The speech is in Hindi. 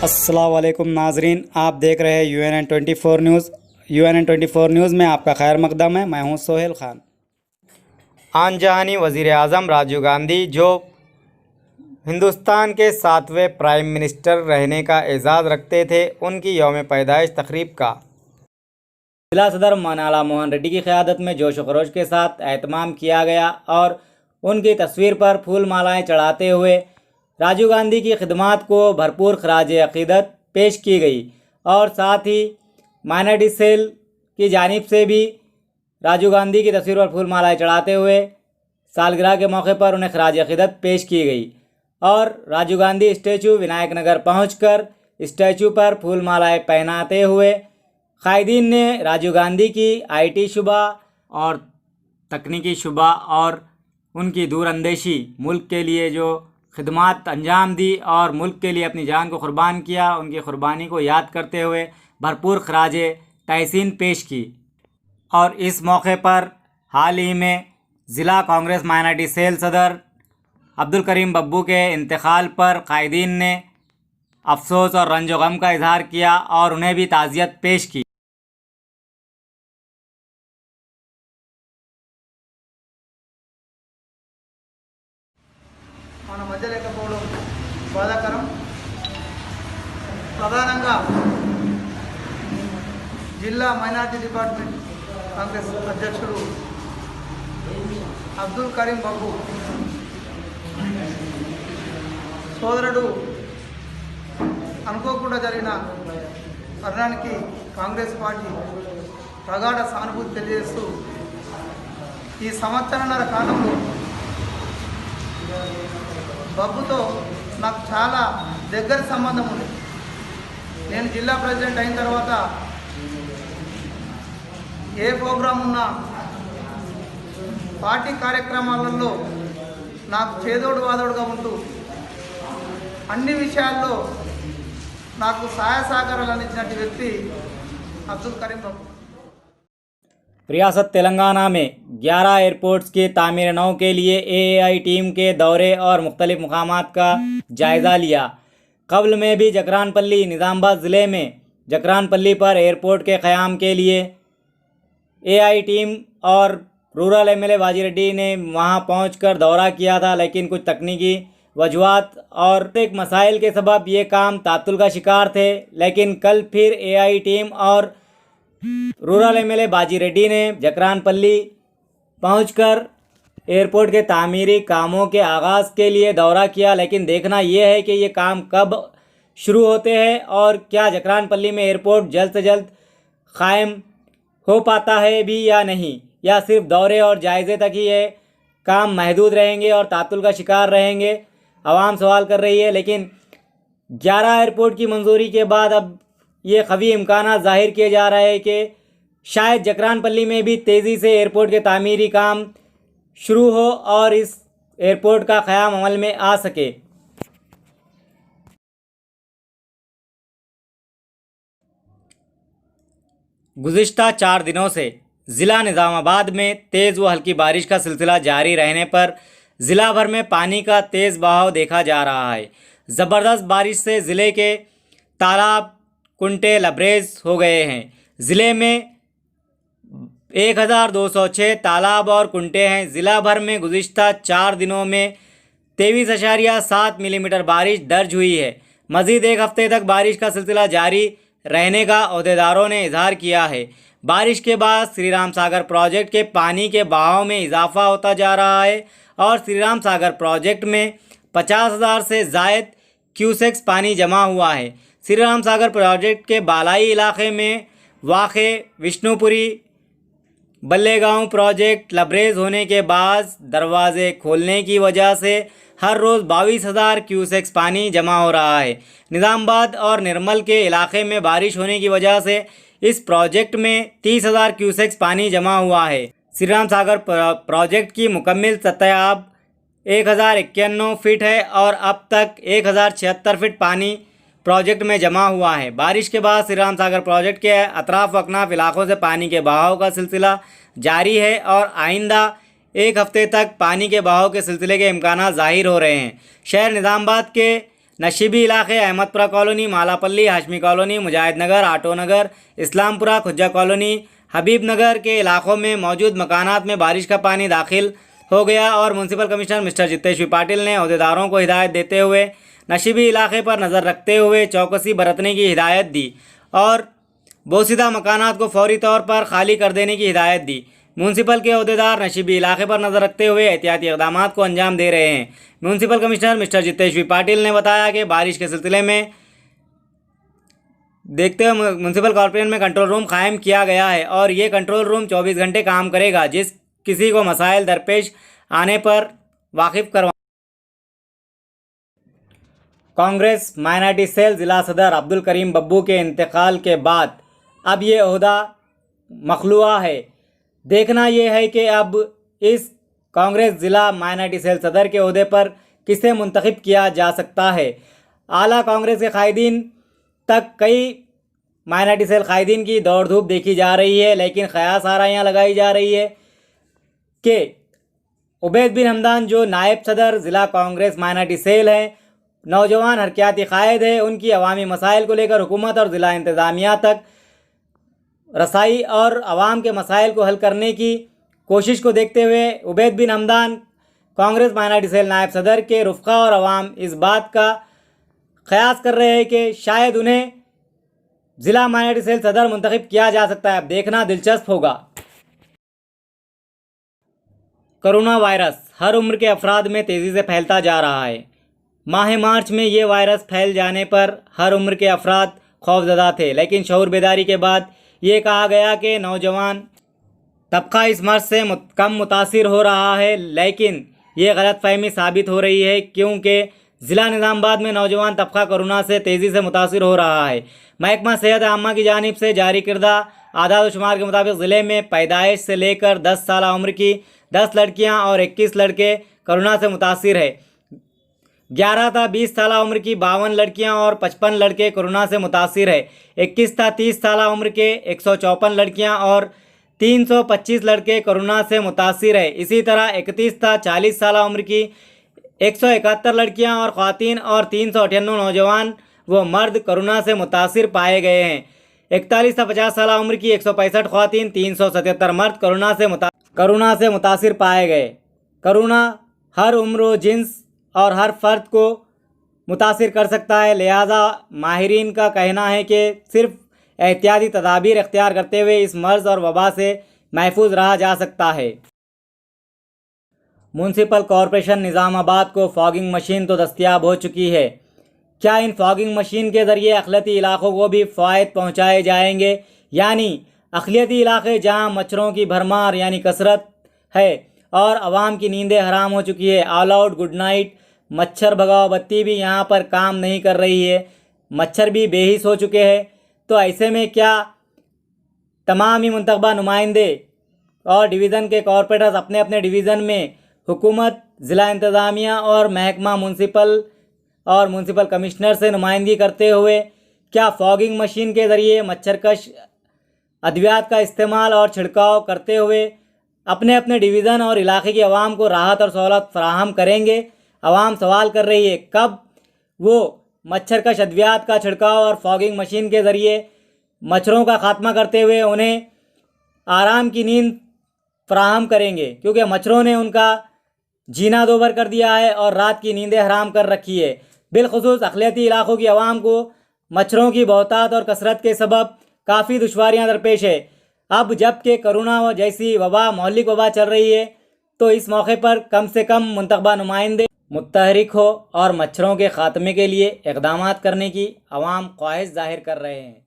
अस्सलाम वालेकुम नाजरीन, आप देख रहे हैं UNN24 न्यूज़। UNN24 न्यूज़ में आपका खैर मकदम है। मैं हूं सोहेल ख़ान। आन जहानी वज़ीर आज़म राजीव गांधी, जो हिंदुस्तान के 7वें प्राइम मिनिस्टर रहने का एजाज़ रखते थे, उनकी यौम पैदाइश तकरीब का जिला सदर मनाला मोहन रेड्डी की क़यादत में जोश व खरोश के साथ एहतमाम किया गया और उनकी तस्वीर पर फूल मालाएँ चढ़ाते हुए राजीव गांधी की खिदमात को भरपूर खराज अक़ीदत पेश की गई और साथ ही माइनॉरिटी सेल की जानिब से भी राजीव गांधी की तस्वीर पर फूल मालाएँ चढ़ाते हुए सालगिरह के मौके पर उन्हें खराज अक़ीदत पेश की गई और राजीव गांधी स्टैचू विनायक नगर पहुँचकर स्टैचू पर फूल मालाएँ पहनाते हुए कायदीन ने राजीव गांधी की IT शुबा और तकनीकी शुबा और उनकी दूरअंदेशी, मुल्क के लिए जो खिदमात अंजाम दी और मुल्क के लिए अपनी जान को कुर्बान किया, उनकी कुर्बानी को याद करते हुए भरपूर खराज तहसीन पेश की। और इस मौके पर हाल ही में ज़िला कांग्रेस माइनॉरिटी सेल सदर अब्दुल करीम बब्बू के इंतकाल पर कायदीन ने अफसोस और रंज गम का इजहार किया और उन्हें भी ताज़ियत पेश की। మన మధ్య లేకపోవడం బాధాకరం. ప్రధానంగా జిల్లా మైనార్టీ డిపార్ట్మెంట్ కాంగ్రెస్ అధ్యక్షుడు అబ్దుల్ కరీం బాబు సోదరుడు అనుకోకుండా జరిగిన మరణానికి కాంగ్రెస్ పార్టీ ప్రగాఢ సానుభూతి తెలియజేస్తూ ఈ సంవత్సరాల కాలంలో బాబుతో నాకు చాలా దగ్గర సంబంధం ఉంది. నేను జిల్లా ప్రెసిడెంట్ అయిన తర్వాత ఏ ప్రోగ్రాం ఉన్నా పార్టీ కార్యక్రమాలలో నాకు చేదోడు వాదోడుగా ఉంటూ అన్ని విషయాల్లో నాకు సహాయ సహకారాలు అందించిన వ్యక్తి అబ్దుల్ కరీం బాబు. रियासत तेलंगाना में 11 एयरपोर्ट्स की तामीर नौ के लिए AAI टीम के दौरे और मुख्तलिफ मकामात का जायज़ा लिया। कब्ल में भी जकरानपल्ली निज़ामाबाद ज़िले में जकरानपल्ली पर एयरपोर्ट के क़याम के लिए AI टीम और रूरल MLA बाजी रेड्डी ने वहां पहुंचकर दौरा किया था, लेकिन कुछ तकनीकी वजूहात और एक मसाइल के सबब ये काम तातुल का शिकार थे। लेकिन कल फिर AI टीम और रूरल MLA बाजी रेड्डी ने जकरानपल्ली पहुंचकर एयरपोर्ट के तामीरी कामों के आगाज़ के लिए दौरा किया। लेकिन देखना यह है कि ये काम कब शुरू होते हैं और क्या जकरानपल्ली में एयरपोर्ट जल्द से जल्द क़ायम हो पाता है भी या नहीं, या सिर्फ दौरे और जायज़े तक ही ये काम महदूद रहेंगे और तातुल का शिकार रहेंगे। आवाम सवाल कर रही है, लेकिन 11 एयरपोर्ट की मंजूरी के बाद अब ये कवी इम्कान ज़ाहिर किए जा रहे हैं कि शायद जकरानपल्ली में भी तेज़ी से एयरपोर्ट के तामीरी काम शुरू हो और इस एयरपोर्ट का क़याम अमल में आ सके। गुज़िश्ता 4 दिनों से ज़िला निज़ामाबाद में तेज़ व हल्की बारिश का सिलसिला जारी रहने पर ज़िला भर में पानी का तेज़ बहाव देखा जा रहा है। ज़बरदस्त बारिश से ज़िले के तालाब, कुंटे लबरेज हो गए हैं। ज़िले में 1206 तालाब और कुंटे हैं। ज़िला भर में गुज़िश्ता 4 दिनों में 23.7 मिलीमीटर बारिश दर्ज हुई है। मज़ीद एक हफ़्ते तक बारिश का सिलसिला जारी रहने का अहदेदारों ने इजहार किया है। बारिश के बाद श्री राम सागर प्रोजेक्ट के पानी के बहाव में इजाफा होता जा रहा है और श्री राम सागर प्रोजेक्ट में 50,000 से ज़ायद क्यूसेक्स पानी जमा हुआ है। श्री राम सागर प्रोजेक्ट के बालाई इलाके में वाक़े विष्णुपुरी बल्लेगांव प्रोजेक्ट लबरेज होने के बाद दरवाज़े खोलने की वजह से हर रोज़ 22,000 क्यूसेक्स पानी जमा हो रहा है। निज़ामाबाद और निर्मल के इलाके में बारिश होने की वजह से इस प्रोजेक्ट में 30,000 क्यूसेक्स पानी जमा हुआ है। श्री राम सागर प्रोजेक्ट की मुकम्मल सतह 1091 फीट है और अब तक 1076 फीट पानी प्रोजेक्ट में जमा हुआ है। बारिश के बाद श्री राम सागर प्रोजेक्ट के अतराफ अकनाफ इलाकों से पानी के बहाव का सिलसिला जारी है और आइंदा एक हफ्ते तक पानी के बहाव के सिलसिले के इम्कान ज़ाहिर हो रहे हैं। शहर निज़ामाबाद के नशीबी इलाके अहमदपुरा कॉलोनी, मालापल्ली, हाशमी कॉलोनी, मुजाहिद नगर, आटो नगर, इस्लामपुरा, खुज्जा कॉलोनी, हबीब नगर के इलाकों में मौजूद मकानात में बारिश का पानी दाखिल हो गया और municipal commissioner mister Jitesh Patil ने अहदेदारों को हिदायत देते हुए नशीबी इलाके पर नज़र रखते हुए चौकसी बरतने की हिदायत दी और बोसीदा मकानात को फौरी तौर पर खाली कर देने की हिदायत दी। म्यूनसिपल के अहदेदार नशीबी इलाके पर नज़र रखते हुए एहतियाती इक़दाम को अंजाम दे रहे हैं। Municipal commissioner mister Jitesh Patil ने बताया कि बारिश के सिलसिले में देखते हुए म्यूनसिपल कॉर्पोरेशन में कंट्रोल रूम कायम किया गया है और ये कंट्रोल रूम 24 घंटे काम करेगा। जिस किसी को मसाइल दरपेश आने पर वाकिफ़ करवा। कांग्रेस माइनॉरिटी सेल ज़िला सदर अब्दुल करीम बब्बू के इंतकाल के बाद अब ये ओहदा मखलूआ है। देखना यह है कि अब इस कांग्रेस ज़िला माइनॉरिटी सेल सदर के ओहदे पर किसे मुंतखब किया जा सकता है। आला कांग्रेस के कायदीन तक कई माइनॉरिटी सेल कायदीन की दौड़ धूप देखी जा रही है, लेकिन क़यास आराइयाँ लगाई जा रही है कि उबैद बिन हमदान जो नायब सदर ज़िला कांग्रेस माइनॉरिटी सेल है, नौजवान हरकियाती कायद है, उनकी अवामी मसाइल को लेकर हुकूमत और ज़िला इंतज़ामिया तक रसाई और आवाम के मसाइल को हल करने की कोशिश को देखते हुए उबैद बिन हमदान कांग्रेस माइनॉरिटी सेल नायब सदर के रुफ़क़ा और अवाम इस बात का क़यास कर रहे हैं कि शायद उन्हें ज़िला माइनॉरिटी सेल सदर मुंतखब किया जा सकता है। अब देखना दिलचस्प होगा। कोरोना वायरस हर उम्र के अफराद में तेज़ी से फैलता जा रहा है। माह मार्च में ये वायरस फैल जाने पर हर उम्र के अफराद खौफज़दा थे, लेकिन शऊर बेदारी के बाद ये कहा गया कि नौजवान तबका इस मर्ज़ से कम मुतासिर हो रहा है, लेकिन ये गलतफ़हमी साबित हो रही है क्योंकि ज़िला निज़ामाबाद में नौजवान तबका कोरोना से तेज़ी से मुतासिर हो रहा है। महकमा सेहत आम्मा की जानिब से जारी करदा आदाद व शुमार के मुताबिक ज़िले में पैदाइश से लेकर 10 साल उम्र की 10 लड़कियां और 21 लड़के कोरोना से मुतासिर है। 11 था 20 साल उम्र की 52 लड़कियां और 55 लड़के कोरोना से मुतासिर है। 21 था 30 साल उम्र के 154 लड़कियां और 325 लड़के कोरोना से मुतासिर है। इसी तरह 31 था 40 साल उम्र की 171 लड़कियां और ख़वातीन और 398 नौजवान व मर्द कोरोना से मुतासिर पाए गए हैं। 41 था 50 साल उम्र की 165 ख़वातीन 377 मर्द कोरोना से मुतासिर पाए गए। कोरोना हर उम्र व जिन्स और हर फ़र्द को मुतासिर कर सकता है, लिहाजा माहिरीन का कहना है कि सिर्फ एहतियाती तदाबीर इख्तियार करते हुए इस मर्ज़ और वबा से महफूज रहा जा सकता है। म्यूनसिपल कॉरपोरेशन निज़ामाबाद को फॉगिंग मशीन तो दस्तयाब हो चुकी है। क्या इन फॉगिंग मशीन के ज़रिए अक़लियती इलाक़ों को भी फ़वाइद पहुँचाए जाएंगे? यानी अक़लियती इलाक़े जहाँ मच्छरों की भरमार यानी कसरत है और आवाम की नींदें हराम हो चुकी है। ऑल आउट गुड नाइट मच्छर भगाओ बत्ती भी यहाँ पर काम नहीं कर रही है, मच्छर भी बेहिस हो चुके हैं। तो ऐसे में क्या तमाम ही मुंतखबा नुमाइंदे और डिवीज़न के कॉरपोरेटर्स अपने अपने डिवीज़न में हुकूमत, ज़िला इंतज़ामिया और महकमा म्यूनसिपल कमिश्नर से नुमाइंदगी करते हुए क्या फॉगिंग मशीन के ज़रिए मच्छरकश अद्वियात का इस्तेमाल और छिड़काव करते हुए अपने अपने डिवीज़न और इलाके की आवाम को राहत और सहूलत फराहम करेंगे? आवाम सवाल कर रही है कब वो मच्छरकश अद्वियात का छिड़काव और फॉगिंग मशीन के ज़रिए मच्छरों का ख़ात्मा करते हुए उन्हें आराम की नींद फराहम करेंगे, क्योंकि मच्छरों ने उनका जीना दोबर कर दिया है और रात की नींदें हराम कर रखी है। बिलखुसूस अक़लियती इलाक़ों की आवाम को मच्छरों की बहुतात और कसरत के सबब काफ़ी दुश्वारियाँ दरपेश है। अब जबकि कोरोना जैसी वबा मौलिक वबा चल रही है, तो इस मौके पर कम से कम मुंतखबा नुमाइंदे मुत्तहरिक हो और मच्छरों के ख़ात्मे के लिए इक़दामात करने की आवाम ख्वाहिश ज़ाहिर कर रहे हैं।